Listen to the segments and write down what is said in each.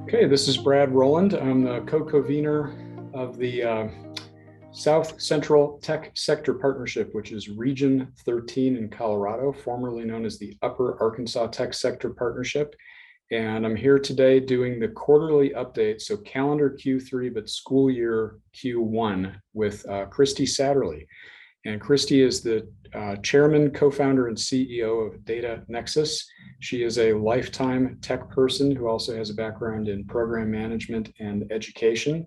Okay, this is Brad Rowland. I'm the co-convener of the South Central Tech Sector Partnership, which is Region 13 in Colorado, formerly known as the Upper Arkansas Tech Sector Partnership. And I'm here today doing the quarterly update, so calendar Q3, but school year Q1 with Christy Satterley. And Christy is the chairman, co-founder, and CEO of Data Nexus. She is a lifetime tech person who also has a background in program management and education.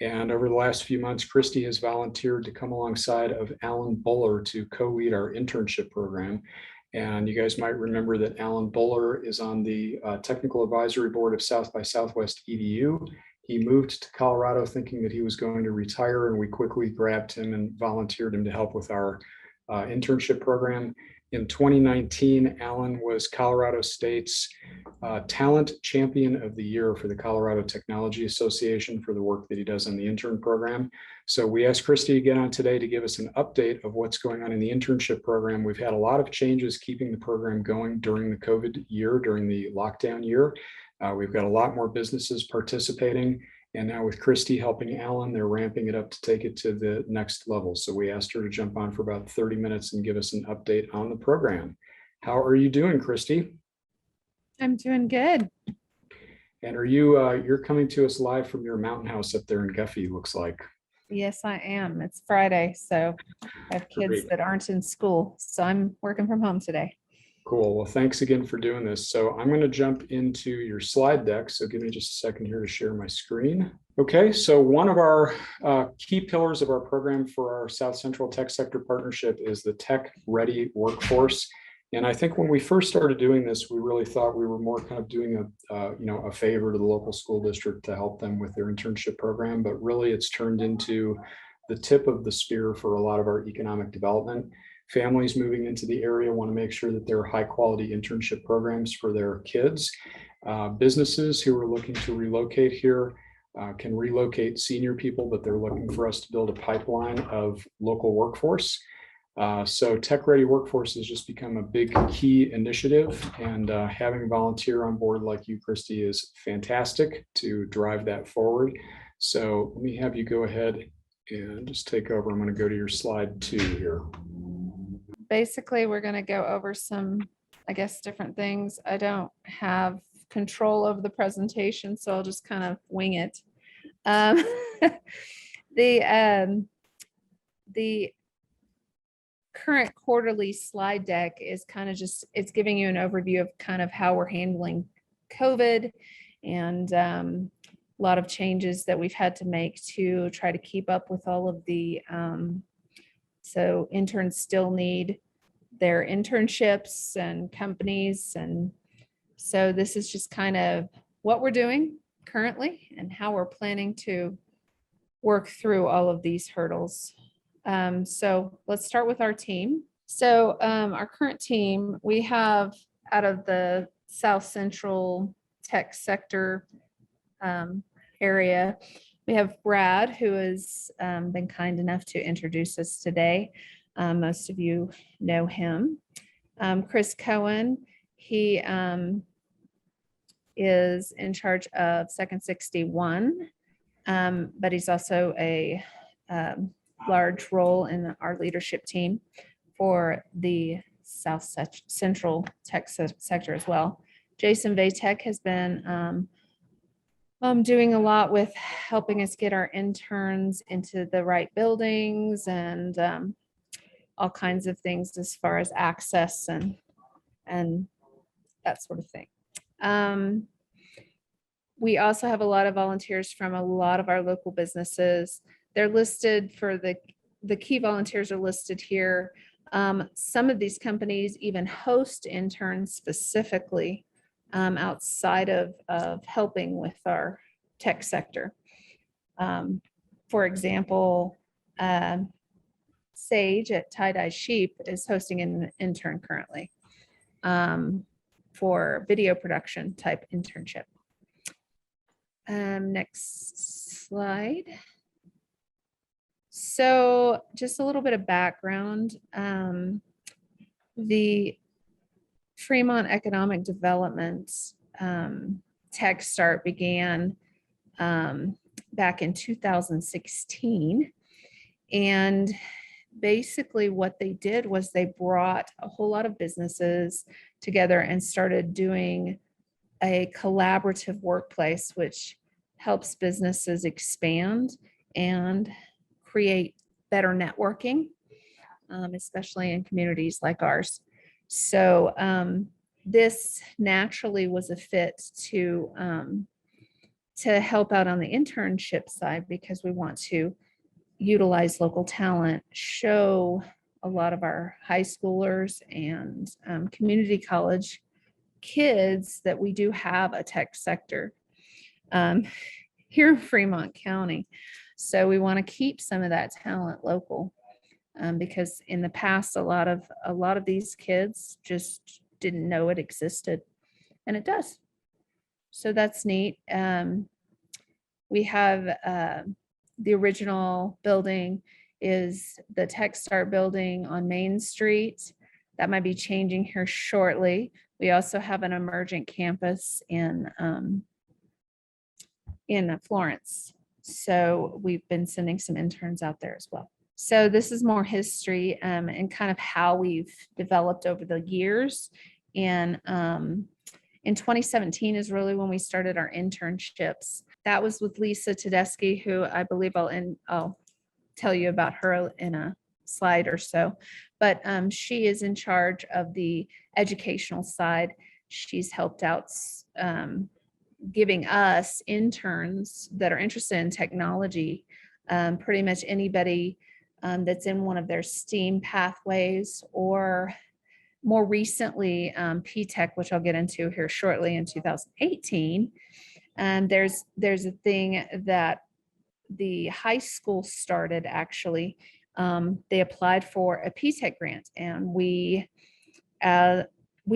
And over the last few months, Christy has volunteered to come alongside of Alan Buller to co-lead our internship program. And you guys might remember that Alan Buller is on the technical advisory board of South by Southwest EDU. He moved to Colorado thinking that he was going to retire, and we quickly grabbed him and volunteered him to help with our internship program. In 2019, Alan was Colorado State's Talent Champion of the Year for the Colorado Technology Association for the work that he does on the intern program. So we asked Christy to get on today to give us an update of what's going on in the internship program. We've had a lot of changes keeping the program going during the COVID year, during the lockdown year. We've got a lot more businesses participating. And now with Christy helping Alan, they're ramping it up to take it to the next level. So we asked her to jump on for about 30 minutes and give us an update on the program. How are you doing, Christy? I'm doing good. And are you, you're coming to us live from your mountain house up there in Guffey, looks like. Yes, I am. It's Friday, so I have kids Great. that aren't in school. So I'm working from home today. Cool. Well, thanks again for doing this. So I'm going to jump into your slide deck. So give me just a second here to share my screen. Okay, so one of our key pillars of our program for our South Central Tech Sector Partnership is the Tech Ready Workforce. And I think when we first started doing this, we really thought we were more kind of doing a favor to the local school district to help them with their internship program. But really, it's turned into the tip of the spear for a lot of our economic development. Families moving into the area want to make sure that there are high quality internship programs for their kids. Businesses who are looking to relocate here can relocate senior people, but they're looking for us to build a pipeline of local workforce. So Tech Ready Workforce has just become a big key initiative, and having a volunteer on board like you, Christy, is fantastic to drive that forward. So let me have you go ahead and just take over. I'm going to go to your slide 2 here. Basically, we're going to go over some, I guess, different things. I don't have control of the presentation, so I'll just kind of wing it. The current quarterly slide deck is kind of just, it's giving you an overview of kind of how we're handling COVID and a lot of changes that we've had to make to try to keep up with all of the so interns still need their internships and companies. And so this is just kind of what we're doing currently and how we're planning to work through all of these hurdles. So let's start with our team. So our current team, we have out of the South Central Tech Sector area, we have Brad, who has been kind enough to introduce us today. Most of you know him. Chris Cohen, he is in charge of Second 61, but he's also a large role in our leadership team for the South Central Tech Sector as well. Jason Vatek has been doing a lot with helping us get our interns into the right buildings and all kinds of things as far as access and that sort of thing. We also have a lot of volunteers from a lot of our local businesses. They're listed for the key volunteers are listed here. Some of these companies even host interns specifically outside of helping with our tech sector. For example, Sage at Tie-Dye Sheep is hosting an intern currently for video production type internship. Next slide. So just a little bit of background. The Fremont Economic Development Tech Start began back in 2016. And basically what they did was they brought a whole lot of businesses together and started doing a collaborative workplace, which helps businesses expand and create better networking, especially in communities like ours. So this naturally was a fit to help out on the internship side, because we want to utilize local talent, show a lot of our high schoolers and community college kids that we do have a tech sector here in Fremont County. So we want to keep some of that talent local, because in the past, a lot of these kids just didn't know it existed, and it does. So that's neat. We have the original building is the Tech Start building on Main Street. That might be changing here shortly. We also have an emergent campus in Florence. So we've been sending some interns out there as well. So this is more history and kind of how we've developed over the years. And in 2017 is really when we started our internships. That was with Lisa Tedeschi, who I believe I'll tell you about her in a slide or so. But she is in charge of the educational side. She's helped out giving us interns that are interested in technology, pretty much anybody that's in one of their STEAM pathways, or more recently, PTECH, which I'll get into here shortly in 2018. There's a thing that the high school started actually. They applied for a PTECH grant, and we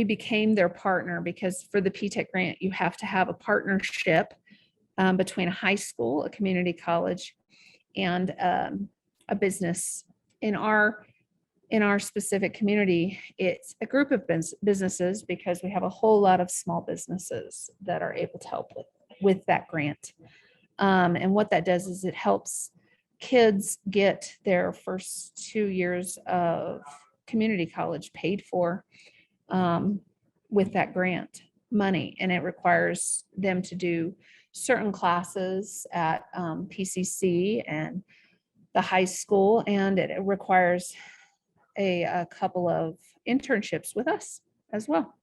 became their partner, because for the PTECH grant, you have to have a partnership between a high school, a community college, and a business. In our specific community, it's a group of businesses, because we have a whole lot of small businesses that are able to help with that grant. And what that does is it helps kids get their first 2 years of community college paid for with that grant money. And it requires them to do certain classes at PCC and the high school, and it requires a couple of internships with us as well.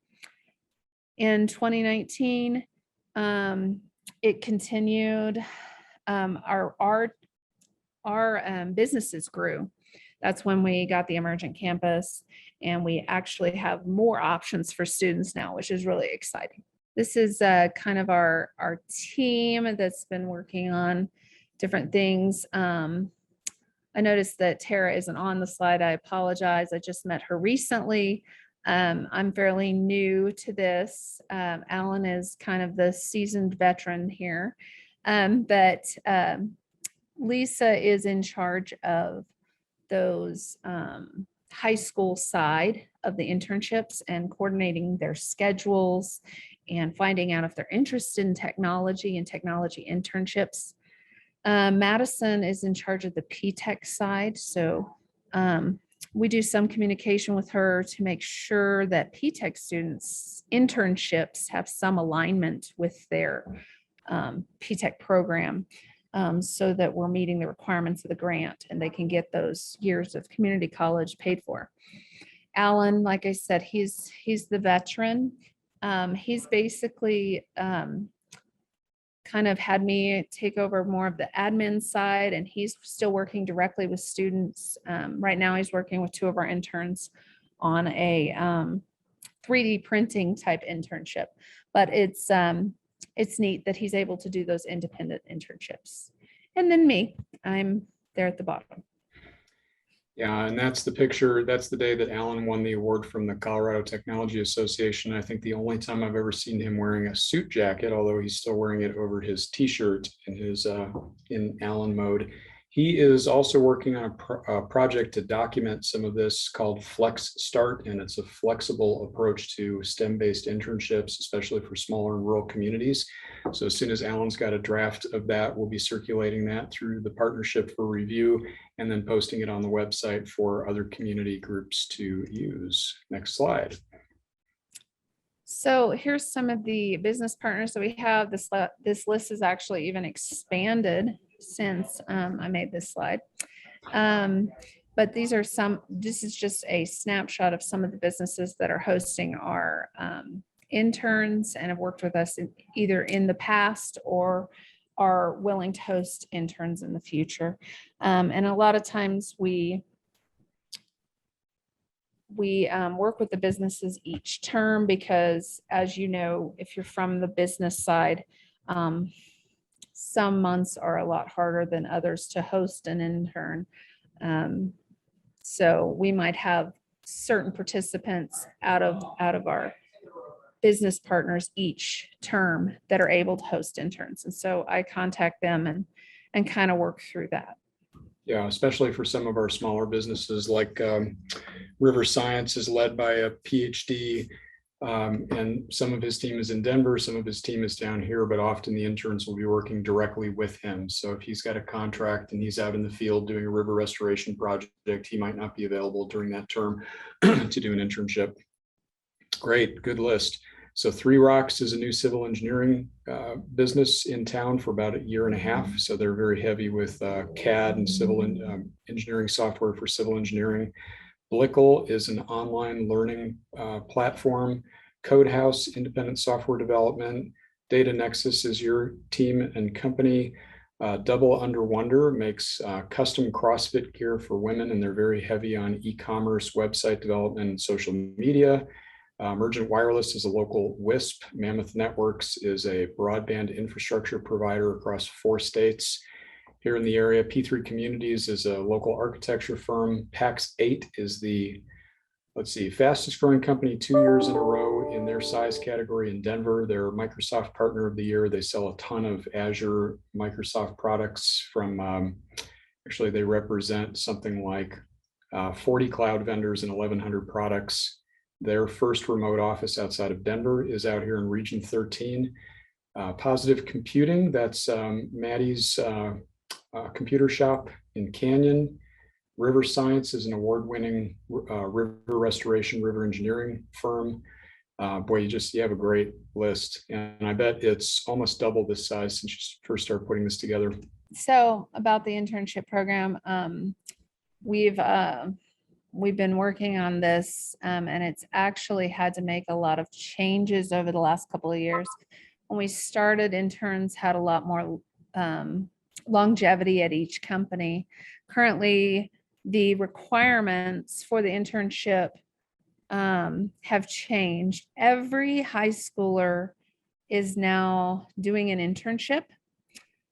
In 2019, it continued. Our businesses grew. That's when we got the emergent campus, and we actually have more options for students now, which is really exciting. This is kind of our team that's been working on different things. I noticed that Tara isn't on the slide. I apologize. I just met her recently. I'm fairly new to this. Alan is kind of the seasoned veteran here. But Lisa is in charge of those high school side of the internships and coordinating their schedules and finding out if they're interested in technology and technology internships. Madison is in charge of the PTECH side. So we do some communication with her to make sure that PTECH students' internships have some alignment with their PTECH program, so that we're meeting the requirements of the grant and they can get those years of community college paid for. Alan, like I said, he's the veteran. He's basically kind of had me take over more of the admin side, and he's still working directly with students. Right now he's working with 2 of our interns on a 3D printing type internship, but it's neat that he's able to do those independent internships. And then me, I'm there at the bottom. Yeah, and that's the picture. That's the day that Alan won the award from the Colorado Technology Association. I think the only time I've ever seen him wearing a suit jacket, although he's still wearing it over his t-shirt in his in Alan mode. He is also working on a project to document some of this called Flex Start, and it's a flexible approach to STEM-based internships, especially for smaller and rural communities. So as soon as Alan's got a draft of that, we'll be circulating that through the partnership for review and then posting it on the website for other community groups to use. Next slide. So here's some of the business partners that we have. This list is actually even expanded since I made this slide. But these are this is just a snapshot of some of the businesses that are hosting our interns and have worked with us either in the past or are willing to host interns in the future. And a lot of times we work with the businesses each term because, as you know, if you're from the business side, some months are a lot harder than others to host an intern. So we might have certain participants out of our business partners each term that are able to host interns. And so I contact them and kind of work through that. Yeah, especially for some of our smaller businesses, like River Science is led by a PhD, and some of his team is in Denver, some of his team is down here, but often the interns will be working directly with him. So if he's got a contract and he's out in the field doing a river restoration project, he might not be available during that term to do an internship. Great, good list. So Three Rocks is a new civil engineering business in town for about a year and a half. So they're very heavy with CAD and civil engineering software for civil engineering. Blickle is an online learning platform. Codehouse, independent software development. Data Nexus is your team and company. Double Under Wonder makes custom CrossFit gear for women, and they're very heavy on e-commerce, website development, and social media. Emergent Wireless is a local WISP. Mammoth Networks is a broadband infrastructure provider across 4 states here in the area. P3 Communities is a local architecture firm. PAX 8 is the, fastest growing company 2 years in a row in their size category in Denver. They're Microsoft Partner of the Year. They sell a ton of Azure Microsoft products from, actually they represent something like 40 cloud vendors and 1,100 products. Their first remote office outside of Denver is out here in Region 13. Positive Computing, that's Maddie's computer shop in Canyon. River Science is an award-winning river restoration, river engineering firm. Boy, you have a great list. And I bet it's almost double this size since you first started putting this together. So about the internship program, we've been working on this, and it's actually had to make a lot of changes over the last couple of years. When we started, interns had a lot more longevity at each company. Currently, the requirements for the internship have changed. Every high schooler is now doing an internship.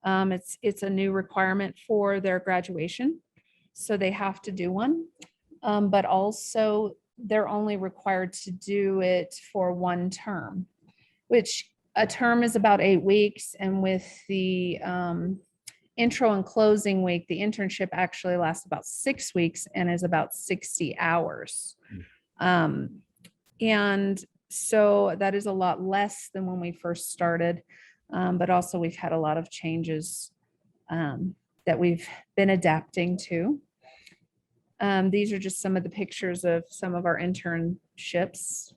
It's a new requirement for their graduation, so they have to do one. But also they're only required to do it for 1 term, which a term is about 8 weeks. And with the intro and closing week, the internship actually lasts about 6 weeks and is about 60 hours. And so that is a lot less than when we first started. But also we've had a lot of changes that we've been adapting to. These are just some of the pictures of some of our internships.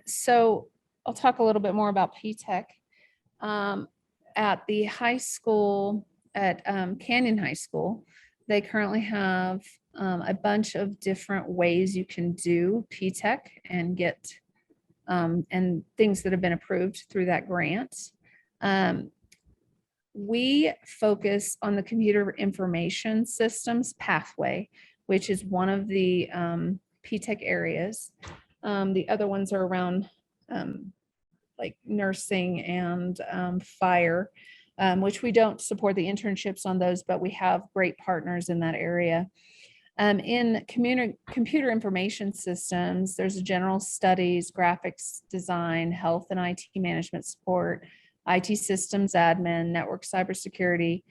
So I'll talk a little bit more about PTECH. At the high school, at Canyon High School, they currently have a bunch of different ways you can do PTECH and get and things that have been approved through that grant. We focus on the computer information systems pathway, which is one of the PTECH areas. The other ones are around like nursing and fire, which we don't support the internships on those, but we have great partners in that area. In computer information systems, there's a general studies, graphics design, health and IT management support, IT systems admin, network cybersecurity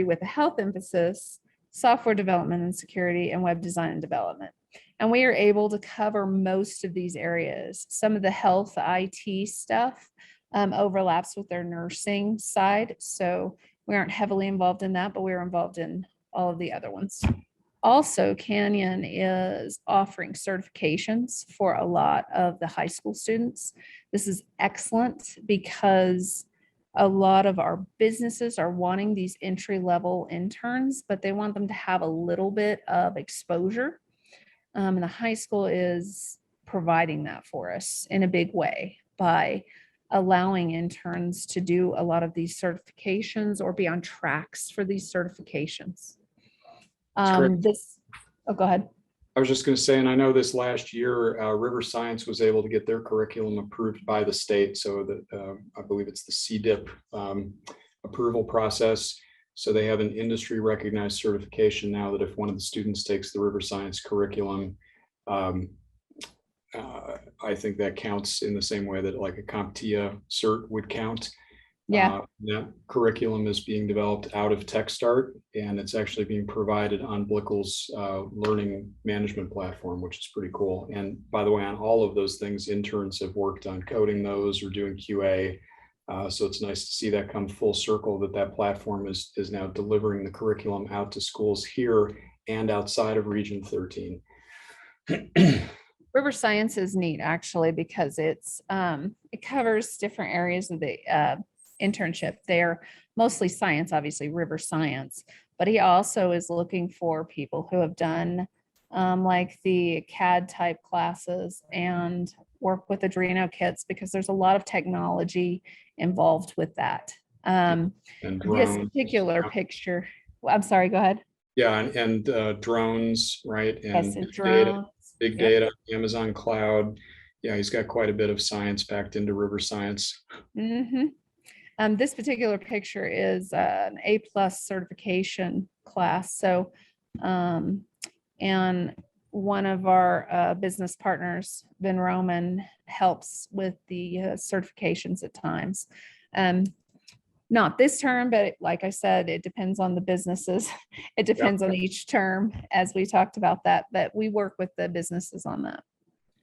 with a health emphasis, software development and security, and web design and development. And we are able to cover most of these areas. Some of the health IT stuff overlaps with their nursing side. So we aren't heavily involved in that, but we're involved in all of the other ones. Also, Canyon is offering certifications for a lot of the high school students. This is excellent because a lot of our businesses are wanting these entry-level interns, but they want them to have a little bit of exposure. And the high school is providing that for us in a big way by allowing interns to do a lot of these certifications or be on tracks for these certifications. Go ahead. I was just going to say, and I know this last year, River Science was able to get their curriculum approved by the state. So that I believe it's the CDIP approval process. So they have an industry recognized certification now that if one of the students takes the River Science curriculum, I think that counts in the same way that like a CompTIA cert would count. Yeah. That curriculum is being developed out of TechStart, and it's actually being provided on Blickel's learning management platform, which is pretty cool. And by the way, on all of those things, interns have worked on coding those or doing QA. So it's nice to see that come full circle, that platform is now delivering the curriculum out to schools here and outside of Region 13. River Science is neat actually because it covers different areas of the internship. They're mostly science, obviously River Science, but he also is looking for people who have done like the CAD type classes and work with Arduino kits because there's a lot of technology involved with that. And this particular picture, I'm sorry, go ahead. Yeah, and drones, right? And yes, big data, Amazon cloud. Yeah, he's got quite a bit of science packed into River Science. Mm-hmm. This particular picture is an A+ certification class. So, and one of our business partners, Ben Roman, helps with the certifications at times. Not this term, but like I said, it depends on the businesses. It depends on each term, as we talked about that, but we work with the businesses on that.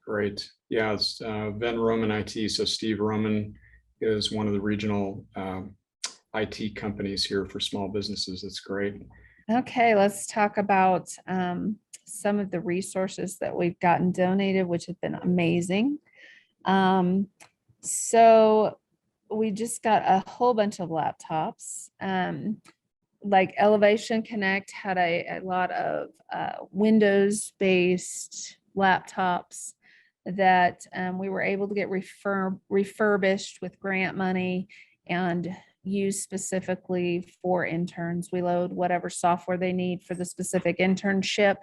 Great. Yeah, it's Ben Roman IT. So Steve Roman is one of the regional IT companies here for small businesses. That's great. Okay, let's talk about some of the resources that we've gotten donated, which have been amazing. So we just got a whole bunch of laptops. Like Elevation Connect had a lot of Windows-based laptops that we were able to get refurbished with grant money and used specifically for interns. We load whatever software they need for the specific internship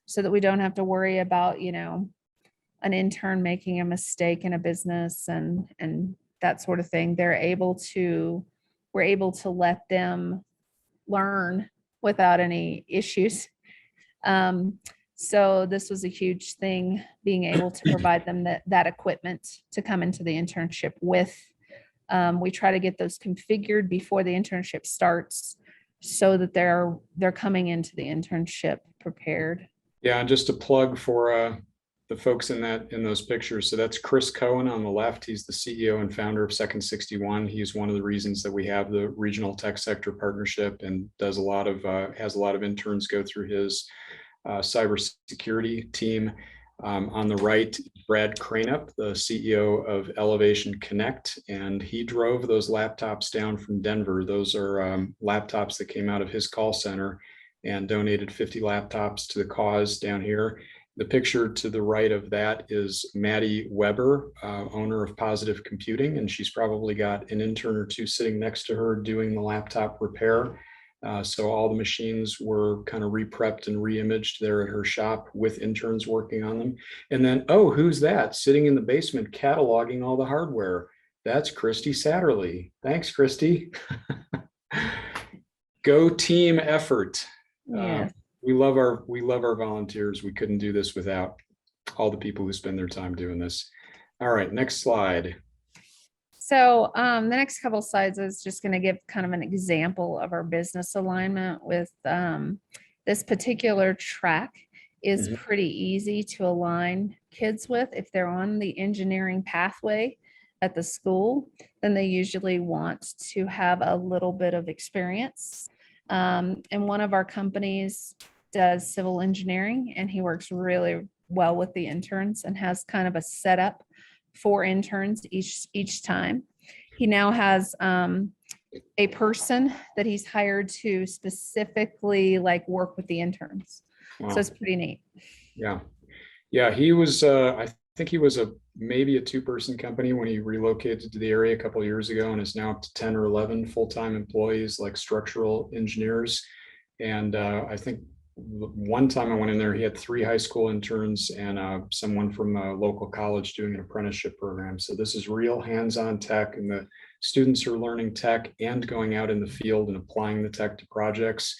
so that we don't have to worry about, you know, an intern making a mistake in a business and that sort of thing. We're able to let them learn without any issues. So this was a huge thing, being able to provide them that equipment to come into the internship with. We try to get those configured before the internship starts so that they're coming into the internship prepared. Yeah, and just a plug for the folks in those pictures. So that's Chris Cohen on the left. He's the CEO and founder of Second 61. He's one of the reasons that we have the regional tech sector partnership and has a lot of interns go through his cybersecurity team. On the right, Brad Craneup, the CEO of Elevation Connect, and he drove those laptops down from Denver. Those are laptops that came out of his call center and donated 50 laptops to the cause down here. The picture to the right of that is Maddie Weber, owner of Positive Computing, and she's probably got an intern or two sitting next to her doing the laptop repair. So all the machines were kind of re-prepped and re-imaged there at her shop with interns working on them. And then, oh, who's that sitting in the basement cataloging all the hardware? That's Christy Satterley. Thanks, Christy. Go team effort. Yeah. We love our volunteers. We couldn't do this without all the people who spend their time doing this. All right, next slide. So the next couple slides is just going to give kind of an example of our business alignment with this particular track is Mhm. pretty easy to align kids with. If they're on the engineering pathway at the school, then they usually want to have a little bit of experience. And one of our companies does civil engineering, and he works really well with the interns and has kind of a setup for interns each time. He now has a person that he's hired to specifically like work with the interns. Wow. So it's pretty neat. Yeah. Yeah. He was, I think he was maybe a two-person company when he relocated to the area a couple of years ago, and is now up to 10 or 11 full-time employees, like structural engineers. And I think one time I went in there, he had 3 high school interns and someone from a local college doing an apprenticeship program. So this is real hands-on tech, and the students are learning tech and going out in the field and applying the tech to projects.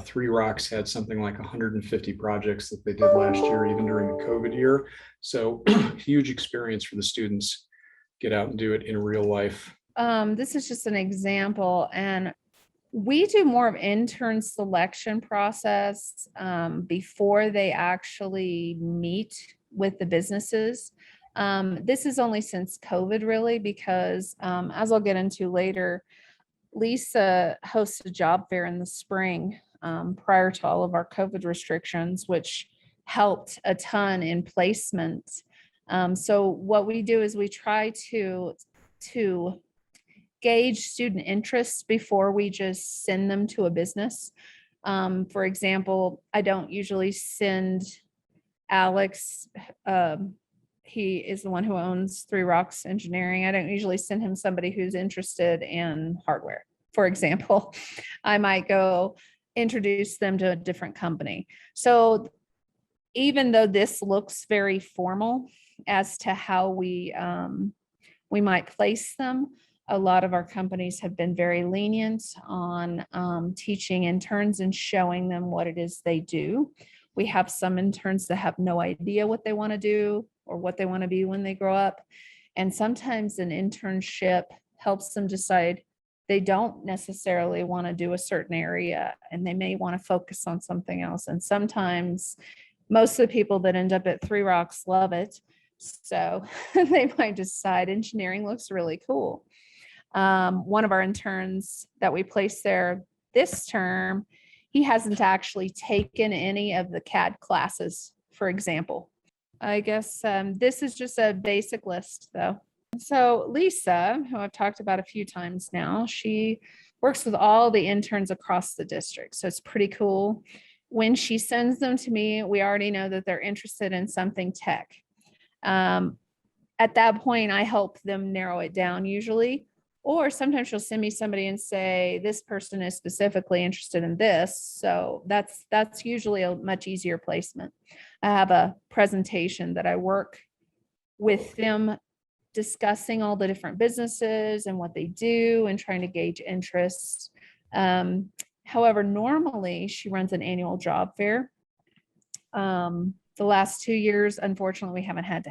Three Rocks had something like 150 projects that they did last year, even during the COVID year. So huge experience for the students. Get out and do it in real life. This is just an example, and we do more of intern selection process before they actually meet with the businesses. This is only since COVID, really, because as I'll get into later, Lisa hosts a job fair in the spring prior to all of our COVID restrictions, which helped a ton in placement. So what we do is we try to gauge student interest before we just send them to a business. For example, I don't usually send Alex, he is the one who owns Three Rocks Engineering. I don't usually send him somebody who's interested in hardware. For example, I might go introduce them to a different company. So even though this looks very formal as to how we might place them, a lot of our companies have been very lenient on teaching interns and showing them what it is they do. We have some interns that have no idea what they want to do or what they want to be when they grow up. And sometimes an internship helps them decide they don't necessarily want to do a certain area and they may want to focus on something else. And sometimes most of the people that end up at Three Rocks love it. So they might decide engineering looks really cool. One of our interns that we placed there this term, he hasn't actually taken any of the CAD classes, for example. I guess this is just a basic list though. So Lisa, who I've talked about a few times now, she works with all the interns across the district. So it's pretty cool. When she sends them to me, we already know that they're interested in something tech. At that point, I help them narrow it down usually. Or sometimes she'll send me somebody and say, this person is specifically interested in this. So that's usually a much easier placement. I have a presentation that I work with them discussing all the different businesses and what they do and trying to gauge interest. However, normally she runs an annual job fair. The last 2 years, unfortunately, we haven't gotten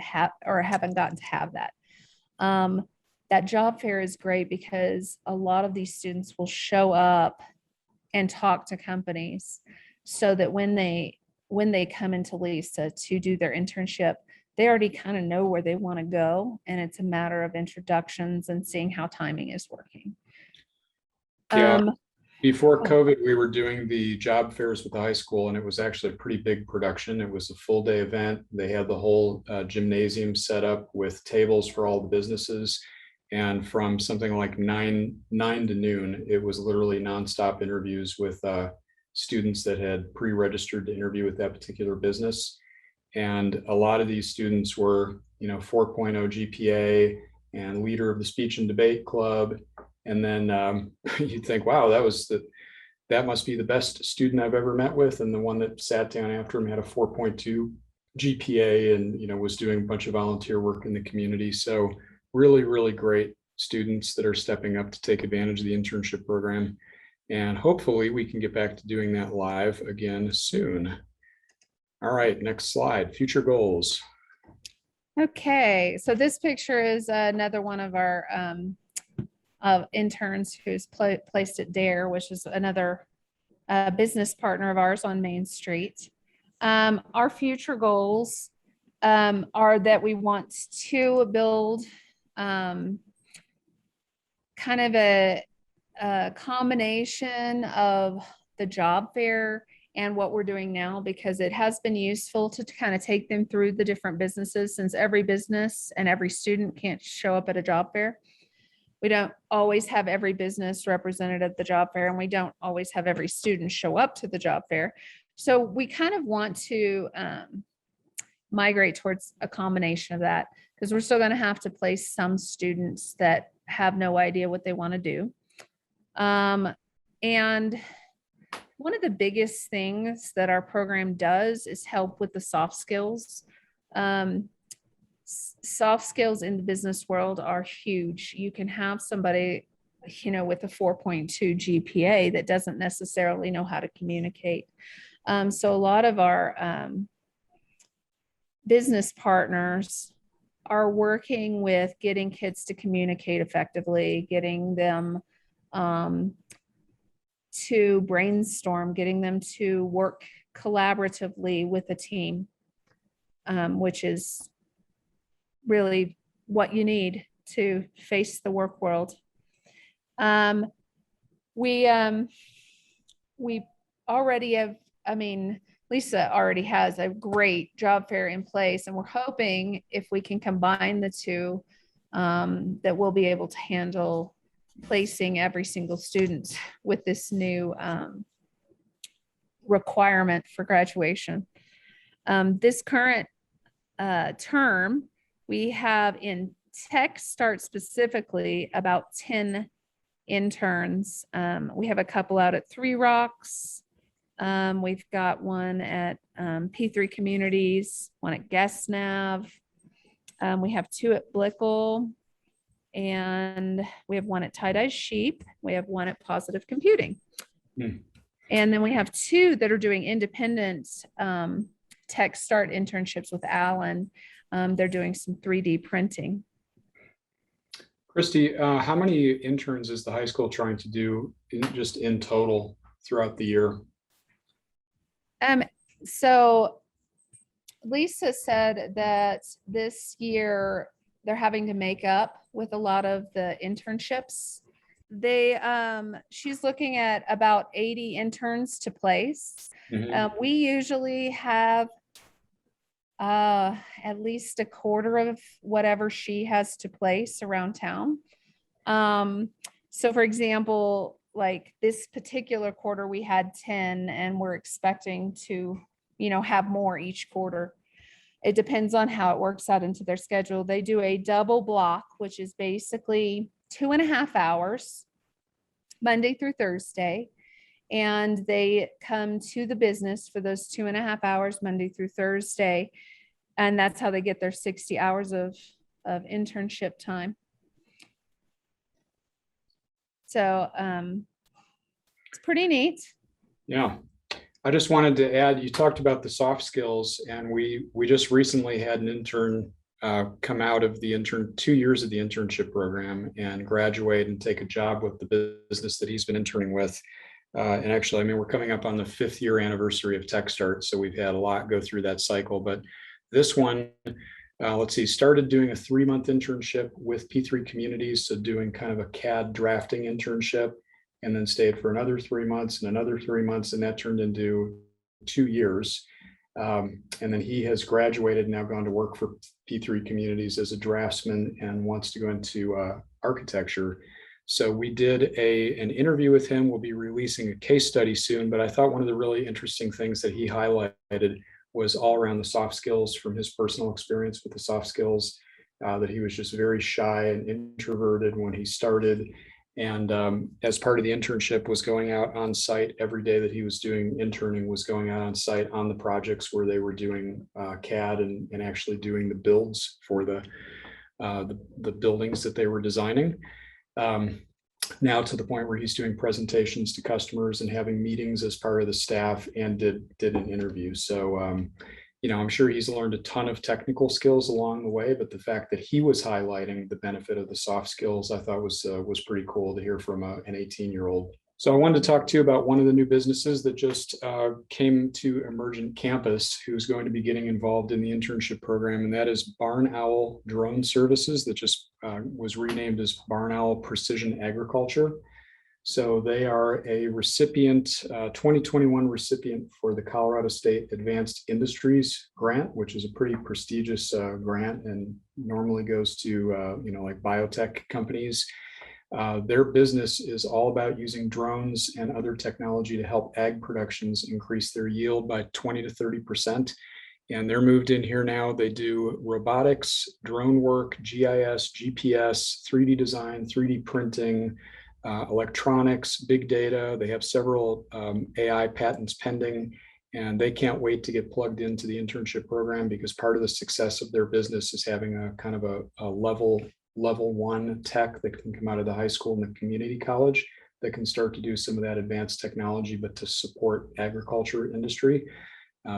to have that. That job fair is great because a lot of these students will show up and talk to companies so that when they come into Lisa to do their internship, they already kind of know where they want to go. And it's a matter of introductions and seeing how timing is working. Yeah. Before COVID, we were doing the job fairs with the high school, and it was actually a pretty big production. It was a full day event. They had the whole gymnasium set up with tables for all the businesses. And from something like 9 to noon, it was literally nonstop interviews with students that had pre-registered to interview with that particular business. And a lot of these students were, 4.0 GPA and leader of the speech and debate club. And then you'd think, wow, that must be the best student I've ever met with. And the one that sat down after him had a 4.2 GPA and, was doing a bunch of volunteer work in the community. So really, really great students that are stepping up to take advantage of the internship program. And hopefully we can get back to doing that live again soon. All right, next slide, future goals. Okay, so this picture is another one of our interns who's placed at Dare, which is another business partner of ours on Main Street. Our future goals are that we want to build kind of a combination of the job fair and what we're doing now, because it has been useful to kind of take them through the different businesses, since every business and every student can't show up at a job fair. We don't always have every business represented at the job fair, and we don't always have every student show up to the job fair. So we kind of want to migrate towards a combination of that, because we're still going to have to place some students that have no idea what they want to do. And one of the biggest things that our program does is help with the soft skills. Soft skills in the business world are huge. You can have somebody, with a 4.2 GPA that doesn't necessarily know how to communicate. So a lot of our business partners are working with getting kids to communicate effectively, getting them to brainstorm, getting them to work collaboratively with a team, which is really what you need to face the work world. We already have, Lisa already has a great job fair in place, and we're hoping if we can combine the two, that we'll be able to handle placing every single student with this new requirement for graduation. This current term, we have in tech start specifically about 10 interns. We have a couple out at Three Rocks. We've got one at P3 Communities, one at GuestNav. We have two at Blickle, and we have one at Tie-Dye Sheep. We have one at Positive Computing. And then we have two that are doing independent tech start internships with Alan. They're doing some 3D printing. Christy, how many interns is the high school trying to do just in total throughout the year? So Lisa said that this year they're having to make up with a lot of the internships. She's looking at about 80 interns to place. We usually have at least a quarter of whatever she has to place around town. So for example, like this particular quarter, we had 10, and we're expecting to, have more each quarter. It depends on how it works out into their schedule. They do a double block, which is basically 2.5 hours, Monday through Thursday. And they come to the business for those 2.5 hours, Monday through Thursday. And that's how they get their 60 hours of internship time. So it's pretty neat. Yeah. I just wanted to add, you talked about the soft skills, and we just recently had an intern come out of the 2 years of the internship program and graduate and take a job with the business that he's been interning with. And actually, we're coming up on the 5th year anniversary of Tech Start, so we've had a lot go through that cycle. But this one, started doing a 3-month internship with P3 Communities, so doing kind of a CAD drafting internship, and then stayed for another 3 months and another 3 months, and that turned into 2 years. And then he has graduated, now gone to work for P3 Communities as a draftsman and wants to go into architecture. So we did an interview with him. We'll be releasing a case study soon, but I thought one of the really interesting things that he highlighted was all around the soft skills from his personal experience with the soft skills, that he was just very shy and introverted when he started. And as part of the internship was going out on site every day that he was doing interning, was going out on site on the projects where they were doing CAD and actually doing the builds for the buildings that they were designing. Now to the point where he's doing presentations to customers and having meetings as part of the staff, and did an interview. So I'm sure he's learned a ton of technical skills along the way, but the fact that he was highlighting the benefit of the soft skills, I thought was pretty cool to hear from an 18-year-old. So I wanted to talk to you about one of the new businesses that just came to Emergent Campus, who's going to be getting involved in the internship program, and that is Barn Owl Drone Services, that just was renamed as Barn Owl Precision Agriculture. So they are a recipient, 2021 recipient for the Colorado State Advanced Industries Grant, which is a pretty prestigious grant and normally goes to, like biotech companies. Their business is all about using drones and other technology to help ag productions increase their yield by 20 to 30%. And they're moved in here now. They do robotics, drone work, GIS, GPS, 3D design, 3D printing, electronics, big data. They have several AI patents pending, and they can't wait to get plugged into the internship program, because part of the success of their business is having a kind of a level 1 tech that can come out of the high school and the community college that can start to do some of that advanced technology, but to support agriculture industry.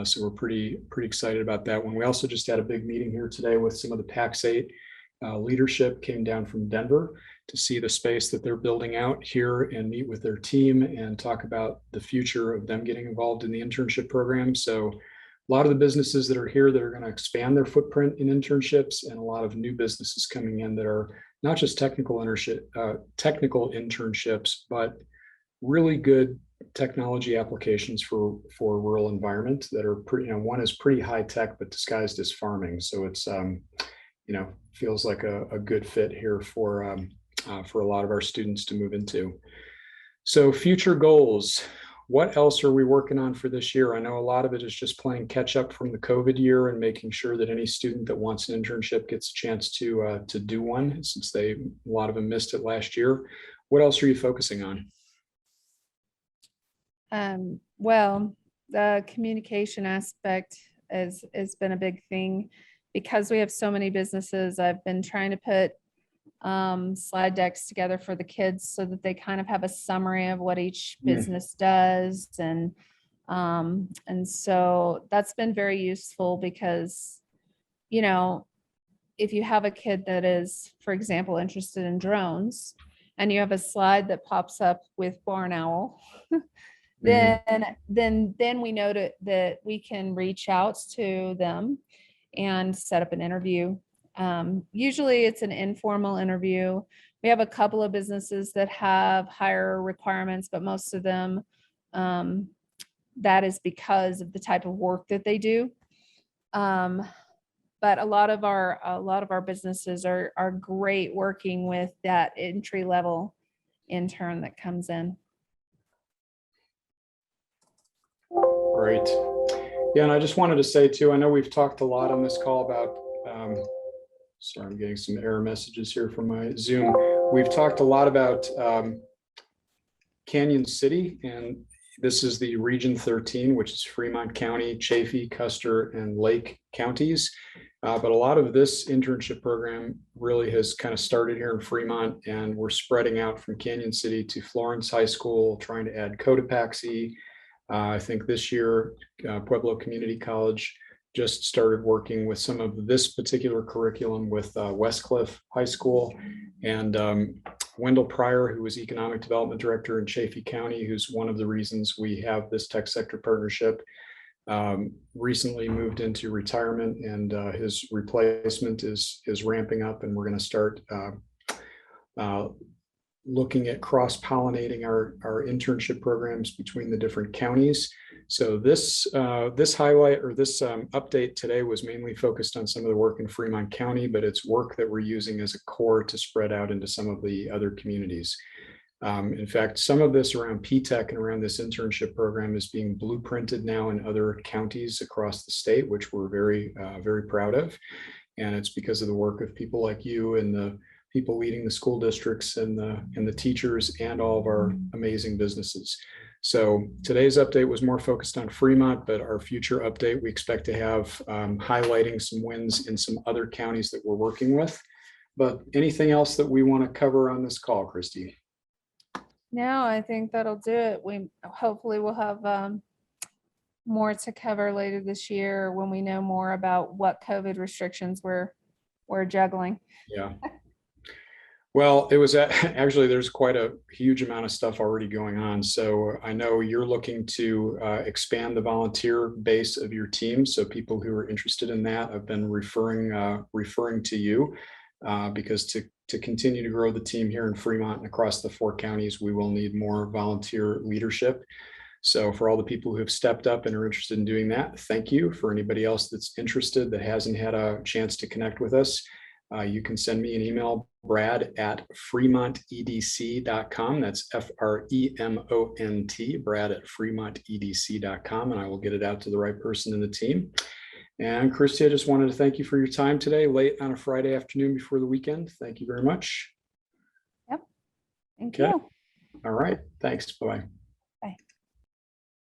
So we're pretty excited about that one. We also just had a big meeting here today with some of the PAX-8 leadership. Came down from Denver to see the space that they're building out here and meet with their team and talk about the future of them getting involved in the internship program. So a lot of the businesses that are here that are going to expand their footprint in internships, and a lot of new businesses coming in that are not just technical internships, but really good technology applications for rural environment that are pretty, one is pretty high tech, but disguised as farming. So it's, feels like a good fit here for a lot of our students to move into. So future goals. What else are we working on for this year? I know a lot of it is just playing catch up from the COVID year and making sure that any student that wants an internship gets a chance to do one, since a lot of them missed it last year. What else are you focusing on? Well, the communication aspect has been a big thing. Because we have so many businesses, I've been trying to put slide decks together for the kids so that they kind of have a summary of what each business does. And so that's been very useful, because, if you have a kid that is, for example, interested in drones, and you have a slide that pops up with Barn Owl, then we know that we can reach out to them and set up an interview. Usually it's an informal interview. We have a couple of businesses that have higher requirements, but most of them, that is because of the type of work that they do. But a lot of our businesses are great working with that entry level intern that comes in. Great. Yeah, and I just wanted to say too, I know we've talked a lot on this call about, sorry, I'm getting some error messages here from my Zoom. We've talked a lot about Canyon City, and this is the Region 13, which is Fremont County, Chaffee, Custer, and Lake counties. But a lot of this internship program really has kind of started here in Fremont, and we're spreading out from Canyon City to Florence High School, trying to add Cotopaxi. I think this year, Pueblo Community College just started working with some of this particular curriculum with Westcliff High School, and Wendell Pryor, who was Economic Development Director in Chaffee County, who's one of the reasons we have this tech sector partnership, recently moved into retirement, and his replacement is ramping up, and we're going to start looking at cross-pollinating our internship programs between the different counties. So this highlight, or this update today, was mainly focused on some of the work in Fremont County, but it's work that we're using as a core to spread out into some of the other communities. In fact, some of this around PTECH and around this internship program is being blueprinted now in other counties across the state, which we're very proud of. And it's because of the work of people like you and the people leading the school districts and the teachers and all of our amazing businesses. So today's update was more focused on Fremont, but our future update, we expect to have highlighting some wins in some other counties that we're working with. But anything else that we want to cover on this call, Christy? No, I think that'll do it. We hopefully will have more to cover later this year when we know more about what COVID restrictions we're juggling. Yeah. Well, it was actually, there's quite a huge amount of stuff already going on. So I know you're looking to expand the volunteer base of your team. So people who are interested in that have been referring to you because to continue to grow the team here in Fremont and across the 4 counties, we will need more volunteer leadership. So for all the people who have stepped up and are interested in doing that, thank you. For anybody else that's interested that hasn't had a chance to connect with us, you can send me an email, brad@fremontedc.com. That's FREMONT, brad@fremontedc.com, and I will get it out to the right person in the team. And Christy, I just wanted to thank you for your time today, late on a Friday afternoon before the weekend. Thank you very much. Yep. Thank Okay. you. All right. Thanks. Bye-bye.